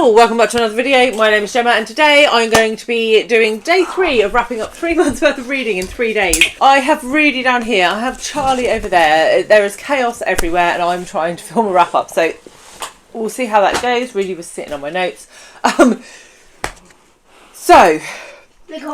Hello, welcome back to another video. My name is Gemma and today I'm going to be doing day 3 of wrapping up 3 months worth of reading in 3 days. I have Rudy down here, I have Charlie over there. There is chaos everywhere and I'm trying to film a wrap up, so we'll see how that goes. Rudy was sitting on my notes.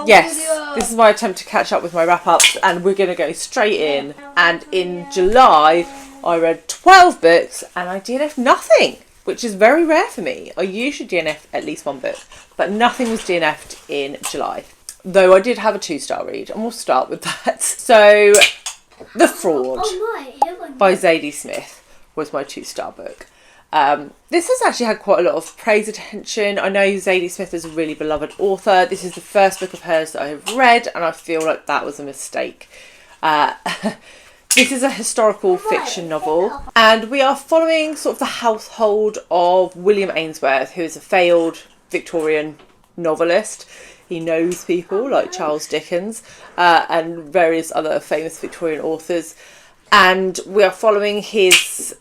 Yes, this is my attempt to catch up with my wrap ups and we're going to go straight in. And in July I read 12 books and I DNF'd nothing, which is very rare for me. I usually DNF at least one book, but nothing was DNF'd in July. Though I did have a 2-star read, and we'll start with that. So, The Fraud by Zadie Smith was my 2-star book. This has actually had quite a lot of praise attention. I know Zadie Smith is a really beloved author. This is the first book of hers that I have read, and I feel like that was a mistake. This is a historical fiction novel, and we are following sort of the household of William Ainsworth, who is a failed Victorian novelist. He knows people like Charles Dickens and various other famous Victorian authors, and we are following his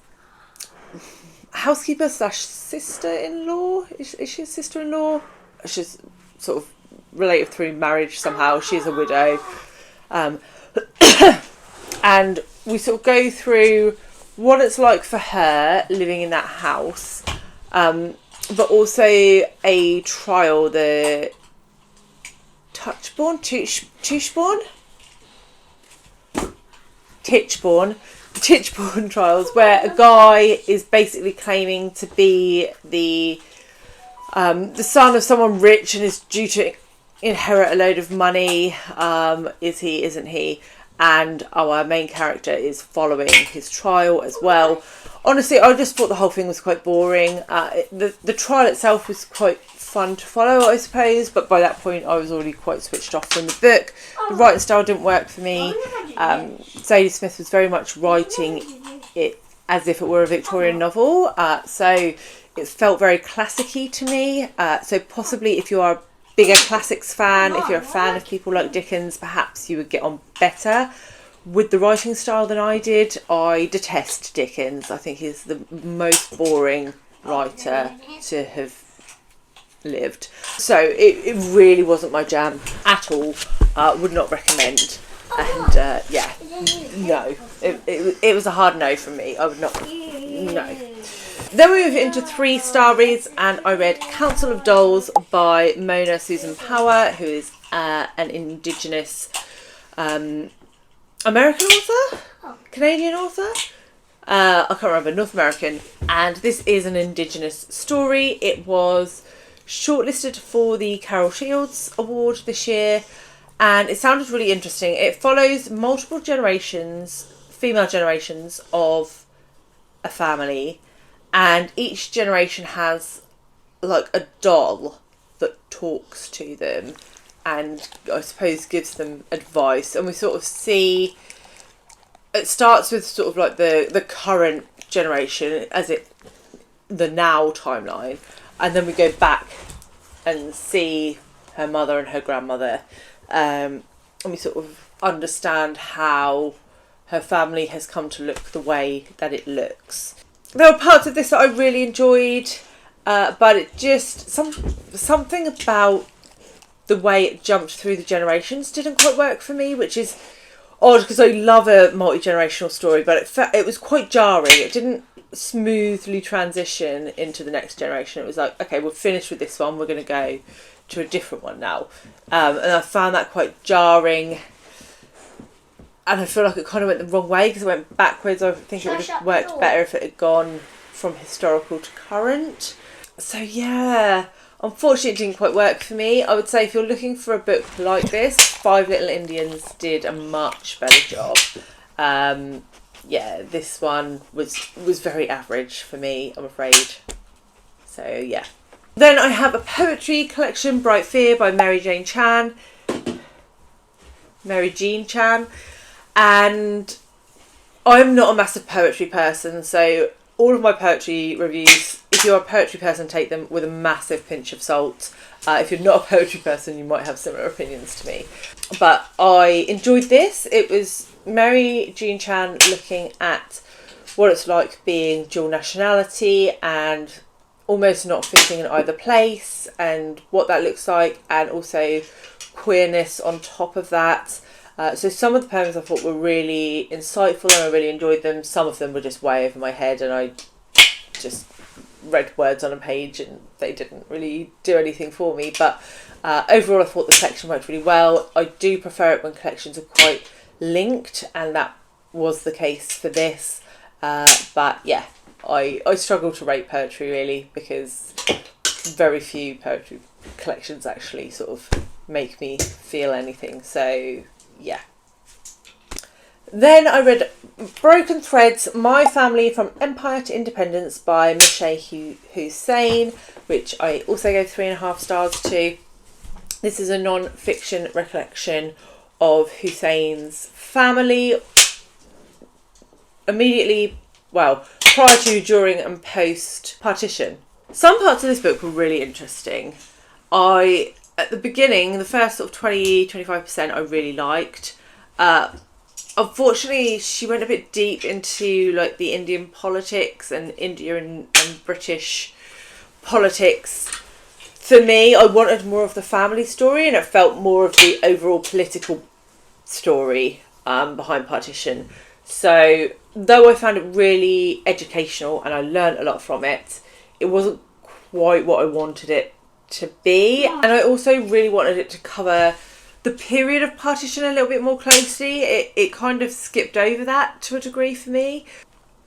housekeeper slash sister-in-law. Is she a sister-in-law? She's sort of related through marriage somehow. She's a widow. And we sort of go through what it's like for her living in that house, but also a trial, the Tichborne trials, where a guy is basically claiming to be the son of someone rich and is due to inherit a load of money. Is he, isn't he? And our main character is following his trial as well. Honestly, I just thought the whole thing was quite boring. The trial itself was quite fun to follow, I suppose, but by that point I was already quite switched off from the book. The writing style didn't work for me. Zadie Smith was very much writing it as if it were a Victorian novel, so it felt very classic-y to me. So possibly if you are bigger classics fan, if you're a fan of people like Dickens, perhaps you would get on better with the writing style than I did. I detest Dickens. I think he's the most boring writer to have lived. So it really wasn't my jam at all. Would not recommend. And no. It was a hard no from me. I would not, no. Then we move into 3-star reads, and I read Council of Dolls by Mona Susan Power, who is an Indigenous American author? Canadian author? I can't remember, North American. And this is an Indigenous story. It was shortlisted for the Carol Shields Award this year, and it sounded really interesting. It follows multiple generations, female generations of a family, and each generation has like a doll that talks to them and I suppose gives them advice. And we sort of see, it starts with sort of like the current generation as the now timeline, and then we go back and see her mother and her grandmother, and we sort of understand how her family has come to look the way that it looks. There were parts of this that I really enjoyed, but it just, something about the way it jumped through the generations didn't quite work for me, which is odd because I love a multi-generational story, but it was quite jarring. It didn't smoothly transition into the next generation. It was like, okay, we're finished with this one, we're going to go to a different one now. And I found that quite jarring. And I feel like it kind of went the wrong way because it went backwards. I think it would have worked better if it had gone from historical to current. So yeah, unfortunately it didn't quite work for me. I would say if you're looking for a book like this, Five Little Indians did a much better job. Yeah, this one was very average for me, I'm afraid. So yeah. Then I have a poetry collection, Bright Fear by Mary Jean Chan. And I'm not a massive poetry person, so all of my poetry reviews, if you're a poetry person, take them with a massive pinch of salt. If you're not a poetry person, you might have similar opinions to me. But I enjoyed this. It was Mary Jean Chan looking at what it's like being dual nationality and almost not fitting in either place and what that looks like, and also queerness on top of that. So some of the poems I thought were really insightful and I really enjoyed them. Some of them were just way over my head and I just read words on a page and they didn't really do anything for me. But overall I thought the collection worked really well. I do prefer it when collections are quite linked, and that was the case for this. But yeah, I struggle to rate poetry really, because very few poetry collections actually sort of make me feel anything. So yeah. Then I read Broken Threads, My Family from Empire to Independence by Husain, which I also gave 3.5 stars to. This is a non-fiction recollection of Husain's family immediately, well, prior to, during and post partition. Some parts of this book were really interesting. At the beginning, the first sort of 20-25% I really liked. Unfortunately, she went a bit deep into like the Indian politics and India and British politics. For me, I wanted more of the family story, and it felt more of the overall political story behind partition. So though I found it really educational and I learned a lot from it, it wasn't quite what I wanted it to be. And I also really wanted it to cover the period of partition a little bit more closely. It kind of skipped over that to a degree for me.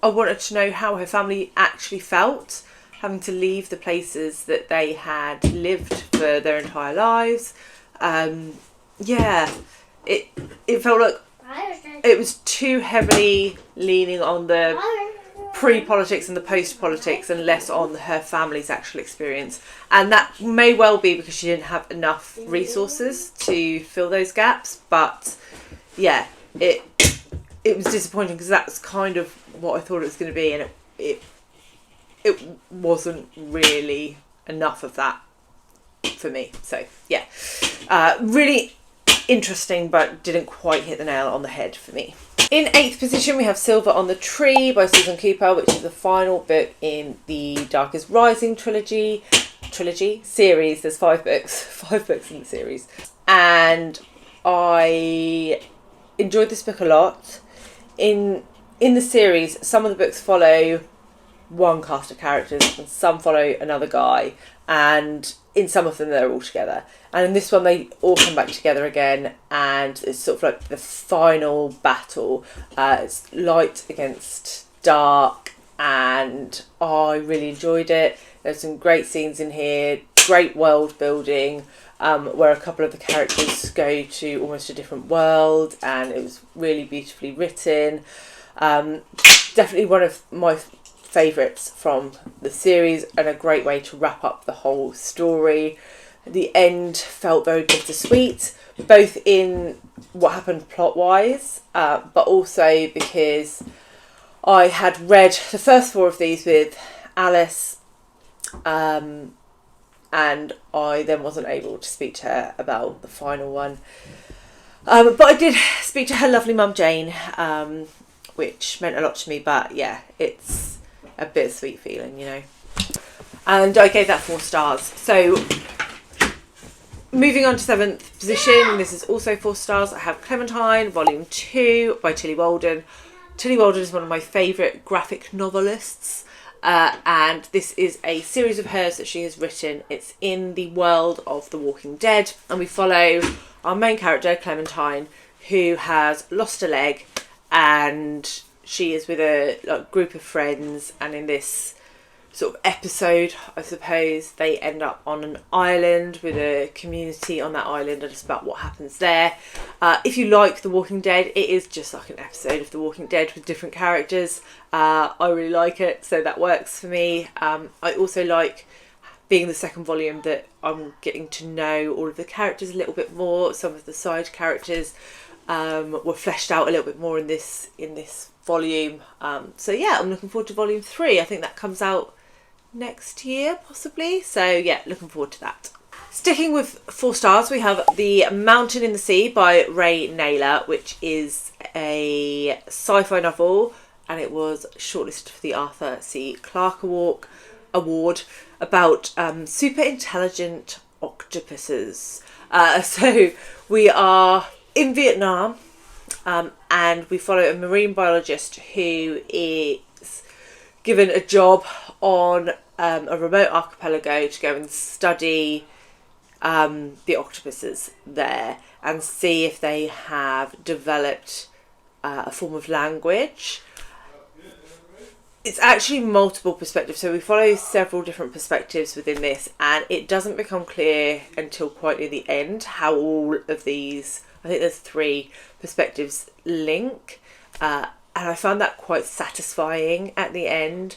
I wanted to know how her family actually felt, having to leave the places that they had lived for their entire lives. It felt like it was too heavily leaning on the pre-politics and the post-politics and less on her family's actual experience. And that may well be because she didn't have enough resources to fill those gaps. But yeah, it was disappointing because that's kind of what I thought it was going to be, and it wasn't really enough of that for me. So yeah, really interesting, but didn't quite hit the nail on the head for me. In 8th position, we have Silver on the Tree by Susan Cooper, which is the final book in the Darkest Rising trilogy series. There's 5 books in the series, and I enjoyed this book a lot. In the series, some of the books follow one cast of characters and some follow another guy, and in some of them they're all together, and in this one they all come back together again, and it's sort of like the final battle. It's light against dark, and I really enjoyed it. There's some great scenes in here, great world building, where a couple of the characters go to almost a different world, and it was really beautifully written. Definitely one of my favourites from the series, and a great way to wrap up the whole story. The end felt very bittersweet, both in what happened plot-wise, but also because I had read the first 4 of these with Alice, and I then wasn't able to speak to her about the final one. But I did speak to her lovely mum Jane, which meant a lot to me. But yeah, it's a bittersweet feeling, you know. And I gave that 4 stars. So moving on to 7th position, and this is also 4 stars, I have Clementine, Volume 2 by Tillie Walden. Tillie Walden is one of my favourite graphic novelists, and this is a series of hers that she has written. It's in the world of The Walking Dead, and we follow our main character, Clementine, who has lost a leg, and she is with a group of friends, and in this sort of episode, I suppose, they end up on an island with a community on that island, and it's about what happens there. If you like The Walking Dead, it is just like an episode of The Walking Dead with different characters. I really like it, so that works for me. I also like being the second volume that I'm getting to know all of the characters a little bit more. Some of the side characters were fleshed out a little bit more in this volume. So yeah, I'm looking forward to Volume 3. I think that comes out next year, possibly. So yeah, looking forward to that. Sticking with 4 stars, we have The Mountain in the Sea by Ray Nayler, which is a sci-fi novel, and it was shortlisted for the Arthur C. Clarke Award. about super intelligent octopuses. So we are in Vietnam, and we follow a marine biologist who is given a job on a remote archipelago to go and study the octopuses there and see if they have developed a form of language. It's actually multiple perspectives, so we follow several different perspectives within this, and it doesn't become clear until quite near the end how all of these, I think there's 3 perspectives, link, and I found that quite satisfying at the end.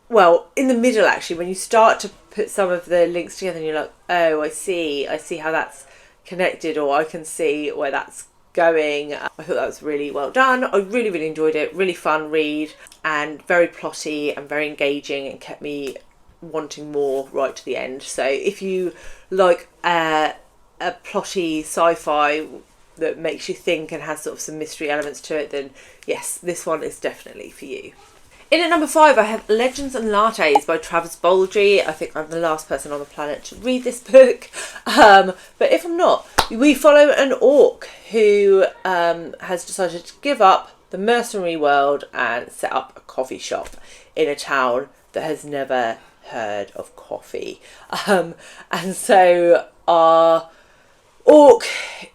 Well, in the middle actually, when you start to put some of the links together and you're like, oh, I see how that's connected, or I can see where that's going. I thought that was really well done. I really enjoyed it. Really fun read and very plotty and very engaging, and kept me wanting more right to the end. So if you like a plotty sci-fi that makes you think and has sort of some mystery elements to it, then yes, this one is definitely for you. In at number 5, I have Legends and Lattes by Travis Baldree. I think I'm the last person on the planet to read this book. But if I'm not, we follow an orc who has decided to give up the mercenary world and set up a coffee shop in a town that has never heard of coffee. And so our orc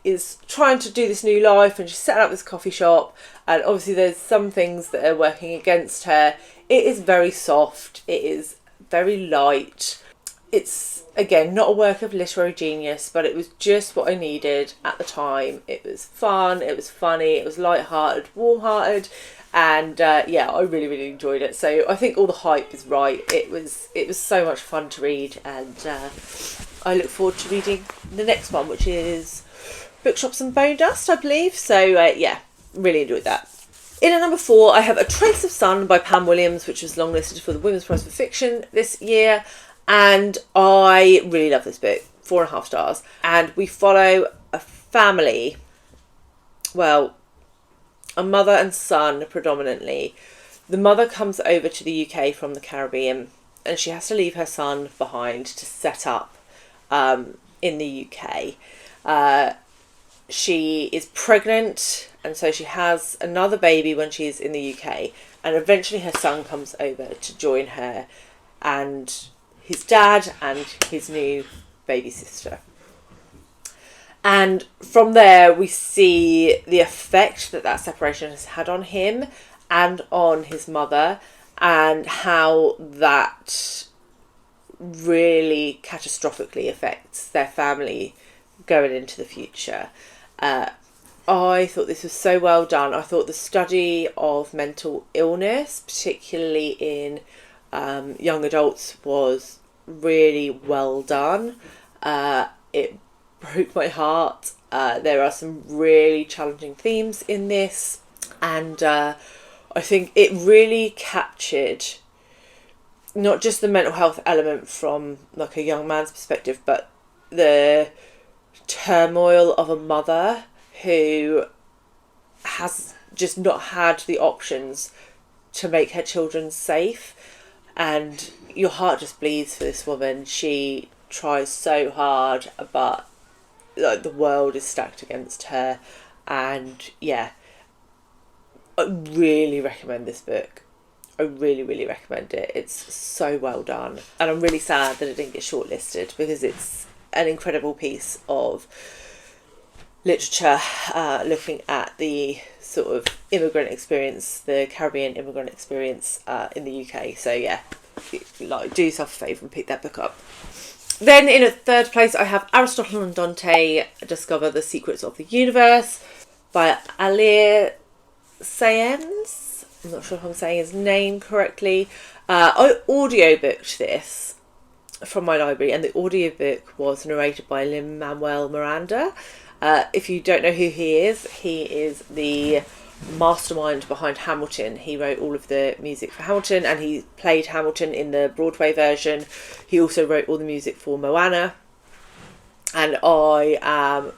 is trying to do this new life, and she's set up this coffee shop, and obviously there's some things that are working against her. It is very soft, it is very light. It's, again, not a work of literary genius, but it was just what I needed at the time. It was fun, it was funny, it was light-hearted, warm-hearted, and yeah, I really enjoyed it. So I think all the hype is right. It was so much fun to read, and I look forward to reading the next one, which is Bookshops and Bone Dust, I believe. So yeah, really enjoyed that. In at number 4, I have A Trace of Sun by Pam Williams, which was longlisted for the Women's Prize for Fiction this year. And I really love this book, 4.5 stars. And we follow a family, well, a mother and son predominantly. The mother comes over to the UK from the Caribbean, and she has to leave her son behind to set up in the UK. She is pregnant, and so she has another baby when she's in the UK, and eventually her son comes over to join her and his dad and his new baby sister. And from there we see the effect that separation has had on him and on his mother, and how that really catastrophically affects their family going into the future. I thought this was so well done. I thought the study of mental illness, particularly in young adults, was really well done. It broke my heart. There are some really challenging themes in this, and I think it really captured not just the mental health element from like a young man's perspective, but the turmoil of a mother who has just not had the options to make her children safe, and your heart just bleeds for this woman. She tries so hard, but like the world is stacked against her. And yeah, I really recommend this book. I really recommend it. It's so well done, and I'm really sad that it didn't get shortlisted, because it's an incredible piece of literature looking at the sort of immigrant experience, the Caribbean immigrant experience in the UK. So yeah, like, do yourself a favour and pick that book up. Then in a 3rd place, I have Aristotle and Dante Discover the Secrets of the Universe by Alire Saenz. I'm not sure if I'm saying his name correctly. I audiobooked this from my library, and the audiobook was narrated by Lin-Manuel Miranda. If you don't know who he is the mastermind behind Hamilton. He wrote all of the music for Hamilton, and he played Hamilton in the Broadway version. He also wrote all the music for Moana, and I am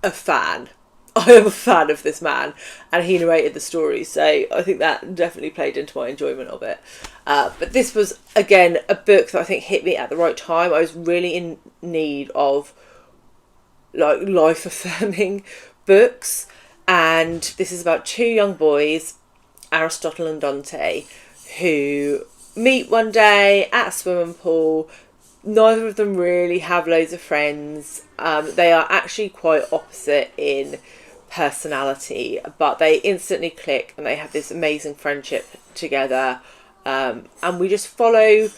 a fan. I am a fan of this man, and he narrated the story, so I think that definitely played into my enjoyment of it. But this was, again, a book that I think hit me at the right time. I was really in need of like life-affirming books, and this is about two young boys, Aristotle and Dante, who meet one day at a swimming pool. Neither of them really have loads of friends. They are actually quite opposite in personality, but they instantly click and they have this amazing friendship together. And we just follow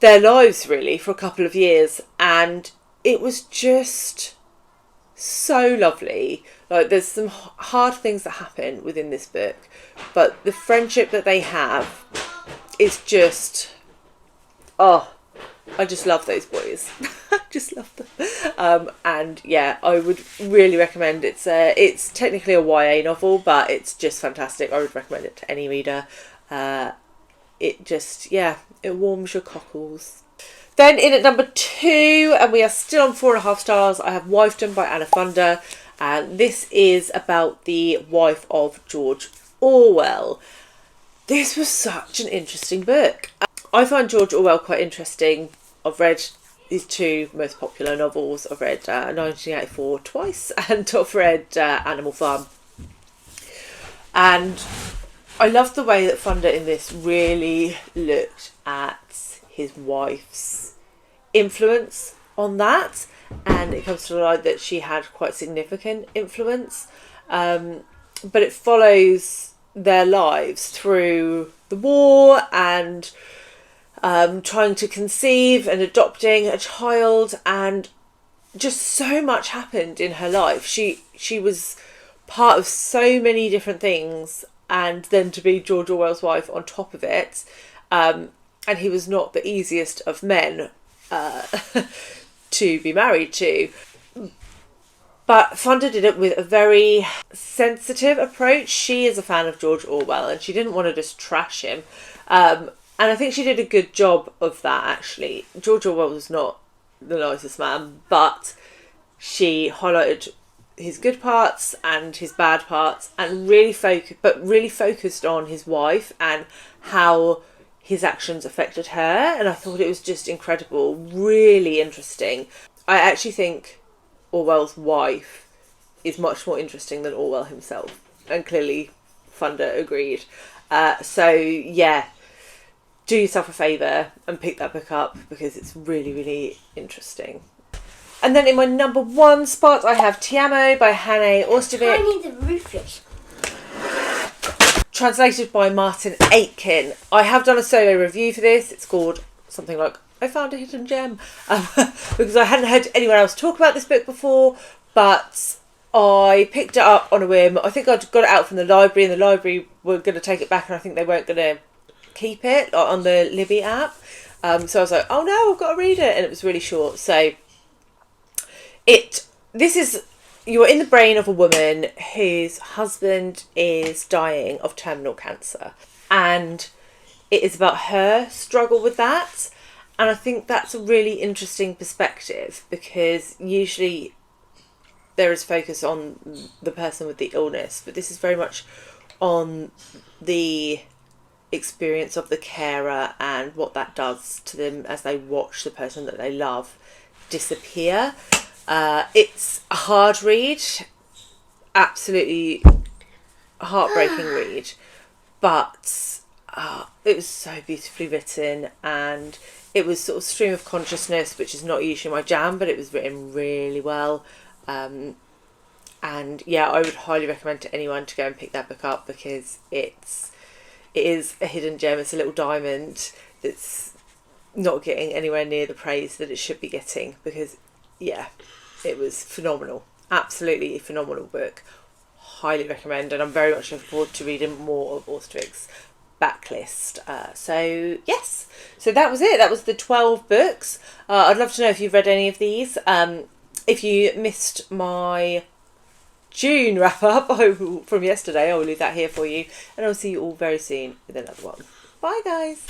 their lives really for a couple of years, and it was just so lovely. Like, there's some hard things that happen within this book, but the friendship that they have is just, oh, I just love those boys. I just love them. And yeah, I would really recommend it. It's technically a YA novel, but it's just fantastic. I would recommend it to any reader. It just, yeah, it warms your cockles. Then in at number 2, and we are still on 4.5 stars, I have Wifedom by Anna Funder. And this is about the wife of George Orwell. This was such an interesting book. I find George Orwell quite interesting. I've read his two most popular novels. I've read 1984 twice, and I've read Animal Farm. And I loved the way that Funder in this really looked at his wife's influence on that, and it comes to light that she had quite significant influence, but it follows their lives through the war and trying to conceive and adopting a child, and just so much happened in her life. She was part of so many different things, and then to be George Orwell's wife on top of it, and he was not the easiest of men to be married to. But Funder did it with a very sensitive approach. She is a fan of George Orwell, and she didn't want to just trash him. And I think she did a good job of that, actually. George Orwell was not the nicest man, but she highlighted his good parts and his bad parts, and really focused on his wife and how his actions affected her. And I thought it was just incredible, really interesting. I actually think Orwell's wife is much more interesting than Orwell himself, and clearly Funder agreed. So yeah, do yourself a favour and pick that book up, because it's really, really interesting. And then in my number 1 spot, I have Ti Amo by Hanne Orstavik. Tiny the Rufus. Translated by Martin Aitkin. I have done a solo review for this. It's called something like I Found a Hidden Gem, because I hadn't heard anyone else talk about this book before, but I picked it up on a whim. I think I'd got it out from the library, and the library were going to take it back, and I think they weren't going to keep it on the Libby app. So I was like, oh no, I've got to read it, and it was really short. So you're in the brain of a woman whose husband is dying of terminal cancer, and it is about her struggle with that. And I think that's a really interesting perspective, because usually there is focus on the person with the illness, but this is very much on the experience of the carer and what that does to them as they watch the person that they love disappear. It's a hard read, absolutely heartbreaking read, but it was so beautifully written, and it was sort of stream of consciousness, which is not usually my jam, but it was written really well. And yeah, I would highly recommend to anyone to go and pick that book up, because it is a hidden gem. It's a little diamond that's not getting anywhere near the praise that it should be getting, because yeah, it was phenomenal. Absolutely phenomenal book. Highly recommend, and I'm very much looking forward to reading more of Orstavik's backlist. So yes, so that was it. That was the 12 books. I'd love to know if you've read any of these. If you missed my June wrap up from yesterday, I will leave that here for you, and I'll see you all very soon with another one. Bye guys.